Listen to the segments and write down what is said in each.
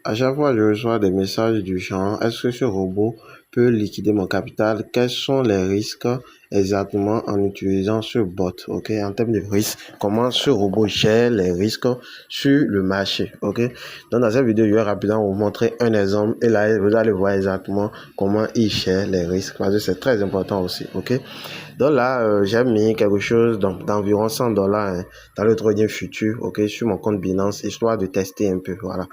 À chaque fois, je reçois des messages du genre, est-ce que ce robot peut liquider mon capital? Quels sont les risques exactement en utilisant ce bot? Ok, en termes de risques, comment ce robot gère les risques sur le marché? Ok, donc dans cette vidéo, je vais rapidement vous montrer un exemple et là, vous allez voir exactement comment il gère les risques parce que c'est très important aussi. Ok, donc là, j'ai mis quelque chose d'environ $100 dans le trading futur, ok, sur mon compte Binance, histoire de tester un peu, voilà.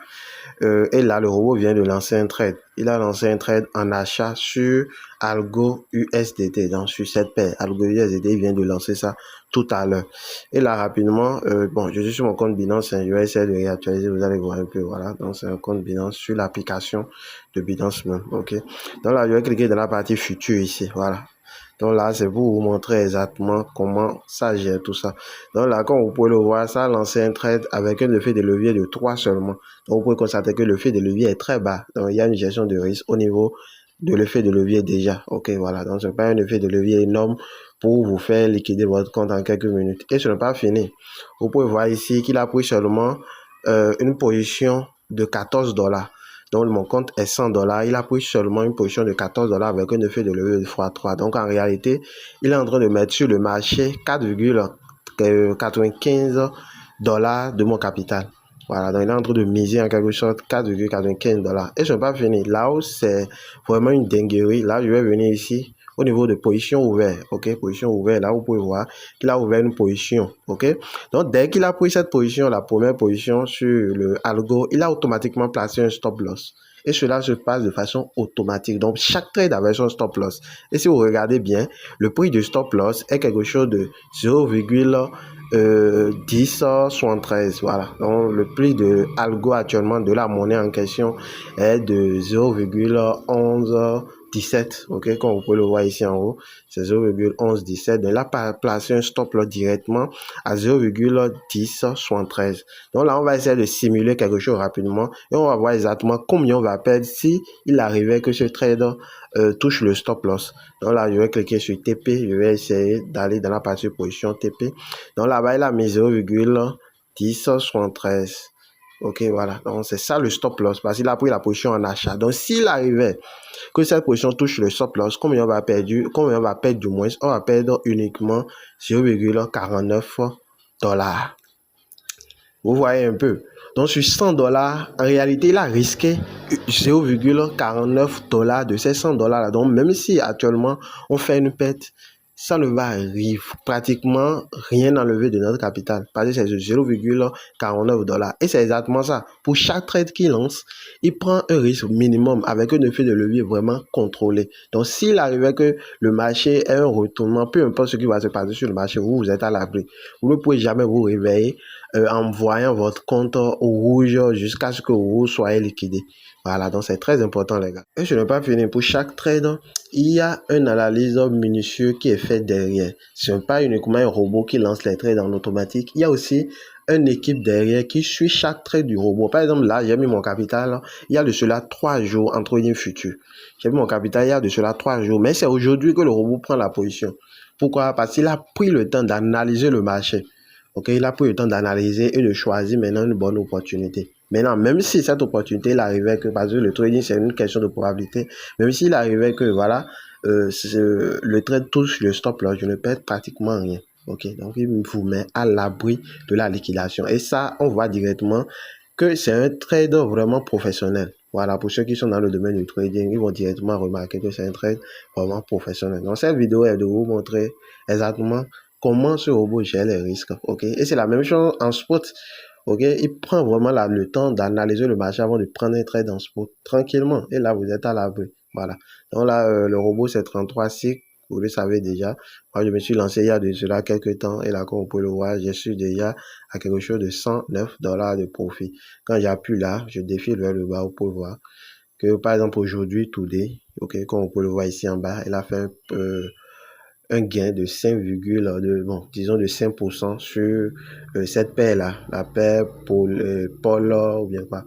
Et là, le robot vient de lancer un trade. Il a lancé un trade en achat sur Algo USDT, donc sur cette paire. Algo USDT, il vient de lancer ça tout à l'heure. Et là, rapidement, bon, je suis sur mon compte Binance, je vais essayer de réactualiser, vous allez voir un peu, voilà. Donc, c'est un compte Binance sur l'application de Binance même, ok. Donc là, je vais cliquer dans la partie future ici, voilà. Donc là, c'est pour vous montrer exactement comment ça gère tout ça. Donc là, comme vous pouvez le voir, ça a lancé un trade avec un effet de levier de 3 seulement. Donc vous pouvez constater que l'effet de levier est très bas. Donc il y a une gestion de risque au niveau de l'effet de levier déjà. Ok, voilà. Donc ce n'est pas un effet de levier énorme pour vous faire liquider votre compte en quelques minutes. Et ce n'est pas fini. Vous pouvez voir ici qu'il a pris seulement une position de $14. Donc mon compte est $100. Il a pris seulement une position de $14 avec un effet de levier de x3. Donc en réalité, il est en train de mettre sur le marché 4,95 $ de mon capital. Voilà, donc il est en train de miser en quelque sorte 4,95 $. Et ce n'est pas fini. Là où c'est vraiment une dinguerie, là je vais venir ici au niveau de position ouverte. Ok, position ouverte, là vous pouvez voir qu'il a ouvert une position. Ok, donc dès qu'il a pris cette position, la première position sur le algo, il a automatiquement placé un stop loss. Et cela se passe de façon automatique. Donc, chaque trade avait son stop loss. Et si vous regardez bien, le prix du stop loss est quelque chose de 0,1073. Voilà. Donc, le prix de algo actuellement de la monnaie en question est de 0,1117. Ok, comme vous pouvez le voir ici en haut, c'est 0,1117. Donc, là, placé un stop loss directement à 0,1073. Donc là, on va essayer de simuler quelque chose rapidement et on va voir exactement combien on va perdre si il arrivait que ce trader touche le stop loss. Donc là, je vais cliquer sur TP, je vais essayer d'aller dans la partie position TP. Donc là-bas, il a mis 0,1073. Ok, voilà. Donc c'est ça le stop loss parce qu'il a pris la position en achat. Donc s'il arrivait que cette position touche le stop loss, combien on va perdre du moins? On va perdre uniquement 0,49 $. Vous voyez un peu. Donc sur $100, en réalité, il a risqué 0,49 $ de ces $100 là. Donc même si actuellement on fait une perte, ça ne va pratiquement rien enlever de notre capital. Parce que c'est 0,49 $. Et c'est exactement ça. Pour chaque trade qu'il lance, il prend un risque minimum avec un effet de levier vraiment contrôlé. Donc s'il arrivait que le marché ait un retournement, peu importe ce qui va se passer sur le marché, vous êtes à l'abri. Vous ne pouvez jamais vous réveiller en voyant votre compte au rouge jusqu'à ce que vous soyez liquidé. Voilà, donc c'est très important les gars. Et je n'ai pas fini. Pour chaque trade, il y a une analyse minutieuse qui est faite derrière. Ce n'est pas uniquement un robot qui lance les trades en automatique. Il y a aussi une équipe derrière qui suit chaque trade du robot. Par exemple, là, j'ai mis mon capital. Il y a de cela 3 jours en trading futur. J'ai mis mon capital il y a de cela 3 jours. Mais c'est aujourd'hui que le robot prend la position. Pourquoi? Parce qu'il a pris le temps d'analyser le marché. Ok, il a pris le temps d'analyser et de choisir maintenant une bonne opportunité. Maintenant, même si cette opportunité, il arrivait que, parce que le trading, c'est une question de probabilité, même s'il arrivait que, voilà, le trade touche le stop loss, je ne perds pratiquement rien. Ok, donc il vous met à l'abri de la liquidation. Et ça, on voit directement que c'est un trader vraiment professionnel. Voilà, pour ceux qui sont dans le domaine du trading, ils vont directement remarquer que c'est un trade vraiment professionnel. Donc, cette vidéo est de vous montrer exactement comment ce robot gère les risques. Ok, et c'est la même chose en spot. Ok, il prend vraiment le temps d'analyser le marché avant de prendre un trade en spot tranquillement. Et là, vous êtes à l'abri. Voilà. Donc là, le robot, c'est 33 cycles. Vous le savez déjà. Moi, je me suis lancé il y a de cela quelques temps. Et là, comme vous pouvez le voir, je suis déjà à quelque chose de $109 de profit. Quand j'appuie là, je défile vers le bas. Vous pouvez voir que, par exemple, aujourd'hui, today, ok, comme vous pouvez le voir ici en bas, il a fait un gain de 5, disons de 5% sur cette paire-là, la paire Paul ou bien quoi,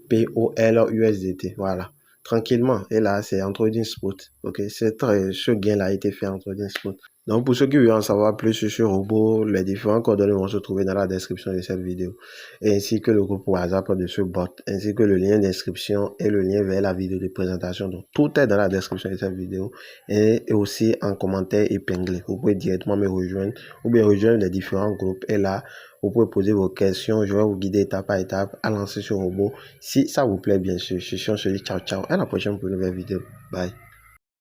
POL USDT, voilà, tranquillement. Et là, c'est en trading spot, ok, ce gain-là a été fait en trading spot. Donc, pour ceux qui veulent en savoir plus sur ce robot, les différents coordonnées vont se trouver dans la description de cette vidéo, ainsi que le groupe WhatsApp de ce bot, ainsi que le lien d'inscription et le lien vers la vidéo de présentation. Donc, tout est dans la description de cette vidéo et aussi en commentaire épinglé. Vous pouvez directement me rejoindre ou bien rejoindre les différents groupes. Et là, vous pouvez poser vos questions. Je vais vous guider étape par étape à lancer ce robot. Si ça vous plaît, bien sûr. Je suis ciao, ciao. À la prochaine pour une nouvelle vidéo. Bye.